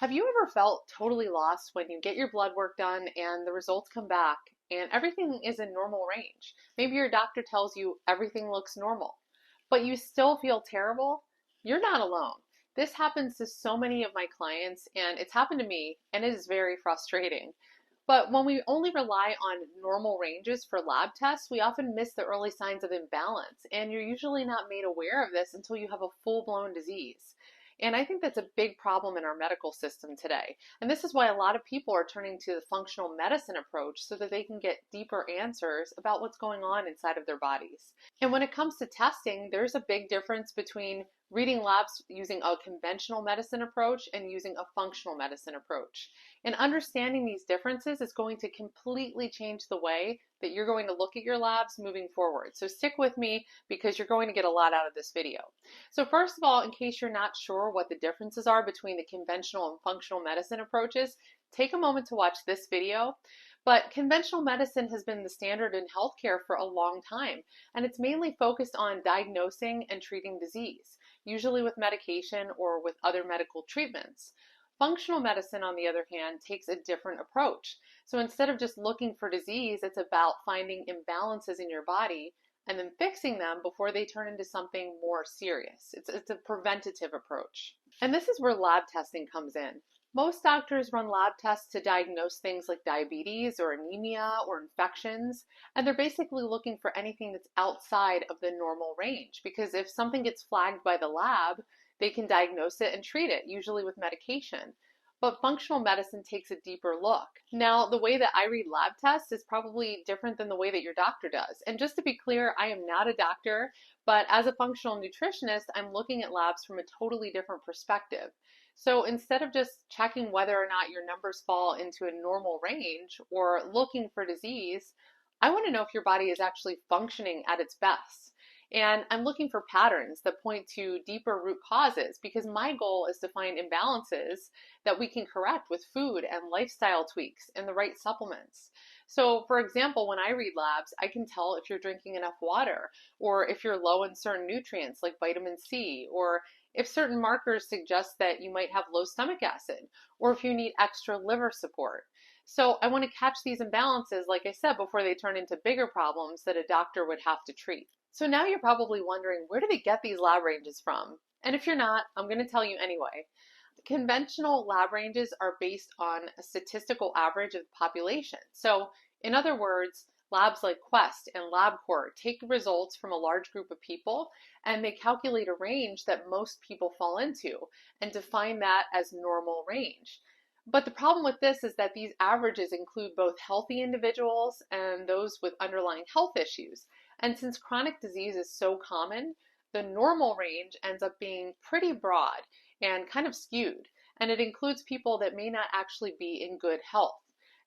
Have you ever felt totally lost when you get your blood work done and the results come back and everything is in normal range? Maybe your doctor tells you everything looks normal, but you still feel terrible? You're not alone. This happens to so many of my clients, and it's happened to me, and it is very frustrating. But when we only rely on normal ranges for lab tests, we often miss the early signs of imbalance, and you're usually not made aware of this until you have a full-blown disease. And I think that's a big problem in our medical system today. And this is why a lot of people are turning to the functional medicine approach so that they can get deeper answers about what's going on inside of their bodies. And when it comes to testing, there's a big difference between reading labs using a conventional medicine approach and using a functional medicine approach. And understanding these differences is going to completely change the way that you're going to look at your labs moving forward. So stick with me because you're going to get a lot out of this video. So first of all, in case you're not sure what the differences are between the conventional and functional medicine approaches, take a moment to watch this video. But conventional medicine has been the standard in healthcare for a long time, and it's mainly focused on diagnosing and treating disease, usually with medication or with other medical treatments. Functional medicine, on the other hand, takes a different approach. So instead of just looking for disease, it's about finding imbalances in your body and then fixing them before they turn into something more serious. It's a preventative approach. And this is where lab testing comes in. Most doctors run lab tests to diagnose things like diabetes or anemia or infections, and they're basically looking for anything that's outside of the normal range, because if something gets flagged by the lab, they can diagnose it and treat it, usually with medication. But functional medicine takes a deeper look. Now, the way that I read lab tests is probably different than the way that your doctor does. And just to be clear, I am not a doctor, but as a functional nutritionist, I'm looking at labs from a totally different perspective. So instead of just checking whether or not your numbers fall into a normal range or looking for disease, I want to know if your body is actually functioning at its best. And I'm looking for patterns that point to deeper root causes because my goal is to find imbalances that we can correct with food and lifestyle tweaks and the right supplements. So, for example, when I read labs, I can tell if you're drinking enough water or if you're low in certain nutrients like vitamin C, or if certain markers suggest that you might have low stomach acid, or if you need extra liver support. So I want to catch these imbalances, like I said, before they turn into bigger problems that a doctor would have to treat. So now you're probably wondering, where do they get these lab ranges from? And if you're not, I'm going to tell you anyway. Conventional lab ranges are based on a statistical average of the population. So in other words, labs like Quest and LabCorp take results from a large group of people and they calculate a range that most people fall into and define that as normal range. But the problem with this is that these averages include both healthy individuals and those with underlying health issues. And since chronic disease is so common, the normal range ends up being pretty broad and kind of skewed. And it includes people that may not actually be in good health.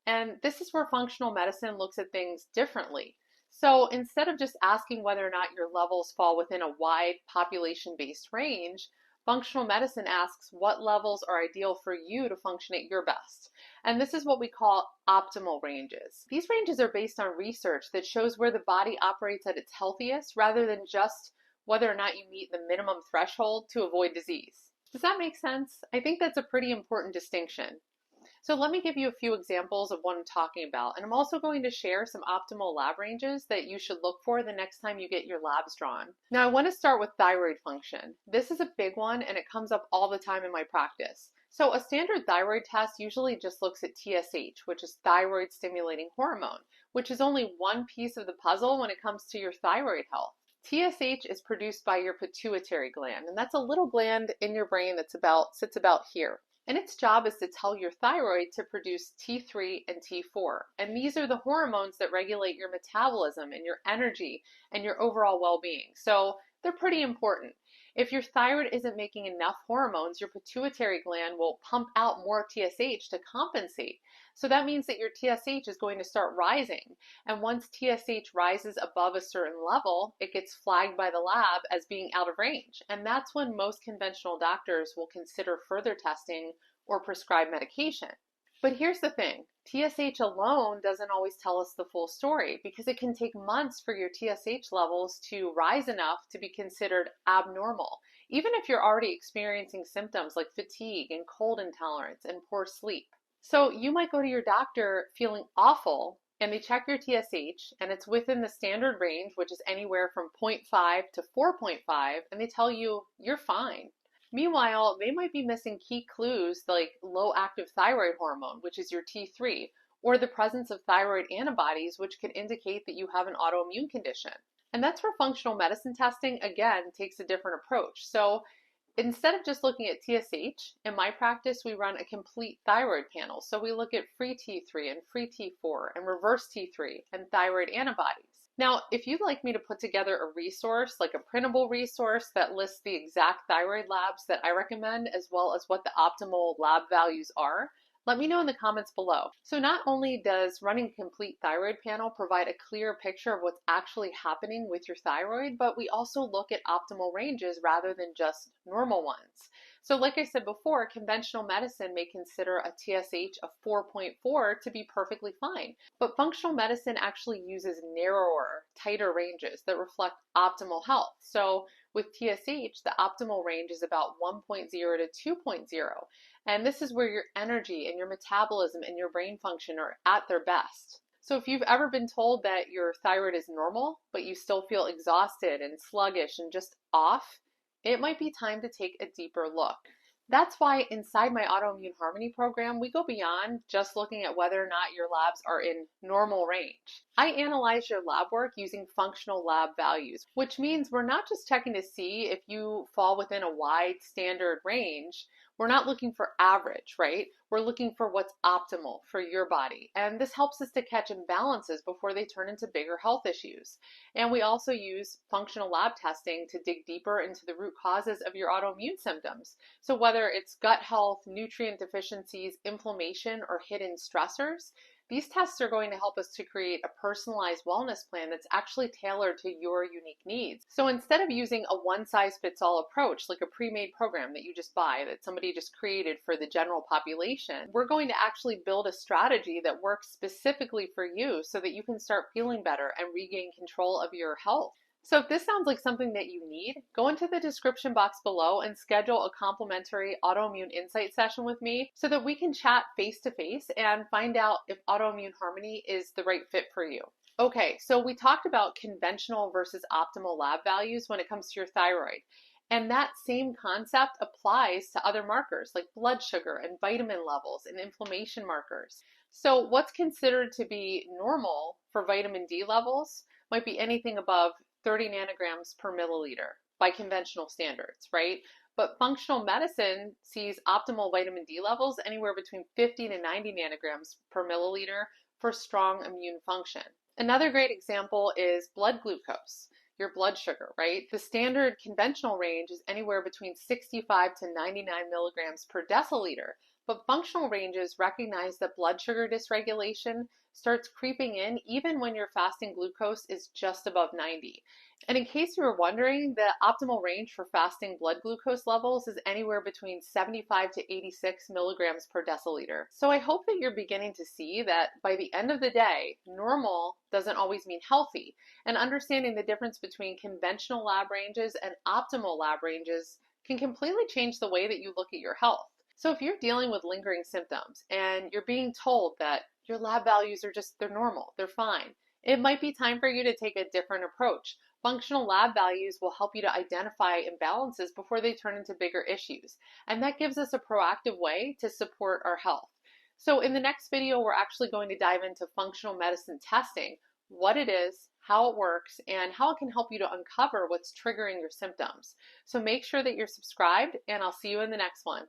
And this is where functional medicine looks at things differently. So instead of just asking whether or not your levels fall within a wide population-based range, functional medicine asks what levels are ideal for you to function at your best. And this is what we call optimal ranges. These ranges are based on research that shows where the body operates at its healthiest rather than just whether or not you meet the minimum threshold to avoid disease. Does that make sense? I think that's a pretty important distinction. So let me give you a few examples of what I'm talking about. And I'm also going to share some optimal lab ranges that you should look for the next time you get your labs drawn. Now I want to start with thyroid function. This is a big one and it comes up all the time in my practice. So a standard thyroid test usually just looks at TSH, which is thyroid stimulating hormone, which is only one piece of the puzzle when it comes to your thyroid health. TSH is produced by your pituitary gland, and that's a little gland in your brain that sits about here. And its job is to tell your thyroid to produce T3 and T4. And these are the hormones that regulate your metabolism and your energy and your overall well-being. So they're pretty important. If your thyroid isn't making enough hormones, your pituitary gland will pump out more TSH to compensate. So that means that your TSH is going to start rising. And once TSH rises above a certain level, it gets flagged by the lab as being out of range. And that's when most conventional doctors will consider further testing or prescribe medication. But here's the thing, TSH alone doesn't always tell us the full story because it can take months for your TSH levels to rise enough to be considered abnormal, even if you're already experiencing symptoms like fatigue and cold intolerance and poor sleep. So you might go to your doctor feeling awful and they check your TSH and it's within the standard range, which is anywhere from zero point 0.5 to 4.5, and they tell you you're fine. Meanwhile, they might be missing key clues like low active thyroid hormone, which is your T3, or the presence of thyroid antibodies, which could indicate that you have an autoimmune condition. And that's where functional medicine testing, again, takes a different approach. So instead of just looking at TSH, in my practice, we run a complete thyroid panel. So we look at free T3 and free T4 and reverse T3 and thyroid antibodies. Now, if you'd like me to put together a resource, like a printable resource that lists the exact thyroid labs that I recommend, as well as what the optimal lab values are, let me know in the comments below. So not only does running a complete thyroid panel provide a clear picture of what's actually happening with your thyroid, but we also look at optimal ranges rather than just normal ones. So like I said before, conventional medicine may consider a TSH of 4.4 to be perfectly fine, but functional medicine actually uses narrower, tighter ranges that reflect optimal health. So with TSH, the optimal range is about 1.0 to 2.0. And this is where your energy and your metabolism and your brain function are at their best. So if you've ever been told that your thyroid is normal, but you still feel exhausted and sluggish and just off, it might be time to take a deeper look. That's why inside my Autoimmune Harmony program, we go beyond just looking at whether or not your labs are in normal range. I analyze your lab work using functional lab values, which means we're not just checking to see if you fall within a wide standard range. We're not looking for average, right? We're looking for what's optimal for your body. And this helps us to catch imbalances before they turn into bigger health issues. And we also use functional lab testing to dig deeper into the root causes of your autoimmune symptoms. So whether it's gut health, nutrient deficiencies, inflammation, or hidden stressors, these tests are going to help us to create a personalized wellness plan that's actually tailored to your unique needs. So instead of using a one-size-fits-all approach, like a pre-made program that you just buy, that somebody just created for the general population, we're going to actually build a strategy that works specifically for you so that you can start feeling better and regain control of your health. So if this sounds like something that you need, go into the description box below and schedule a complimentary autoimmune insight session with me so that we can chat face to face and find out if Autoimmune Harmony is the right fit for you. Okay, so we talked about conventional versus optimal lab values when it comes to your thyroid. And that same concept applies to other markers like blood sugar and vitamin levels and inflammation markers. So what's considered to be normal for vitamin D levels might be anything above 30 nanograms per milliliter by conventional standards, right? But functional medicine sees optimal vitamin D levels anywhere between 50 to 90 nanograms per milliliter for strong immune function. Another great example is blood glucose, your blood sugar, right? The standard conventional range is anywhere between 65 to 99 milligrams per deciliter, but functional ranges recognize that blood sugar dysregulation starts creeping in even when your fasting glucose is just above 90. And in case you were wondering, the optimal range for fasting blood glucose levels is anywhere between 75 to 86 milligrams per deciliter. So I hope that you're beginning to see that by the end of the day, normal doesn't always mean healthy, and understanding the difference between conventional lab ranges and optimal lab ranges can completely change the way that you look at your health. So if you're dealing with lingering symptoms and you're being told that your lab values are they're normal, they're fine, it might be time for you to take a different approach. Functional lab values will help you to identify imbalances before they turn into bigger issues. And that gives us a proactive way to support our health. So in the next video, we're actually going to dive into functional medicine testing, what it is, how it works, and how it can help you to uncover what's triggering your symptoms. So make sure that you're subscribed, and I'll see you in the next one.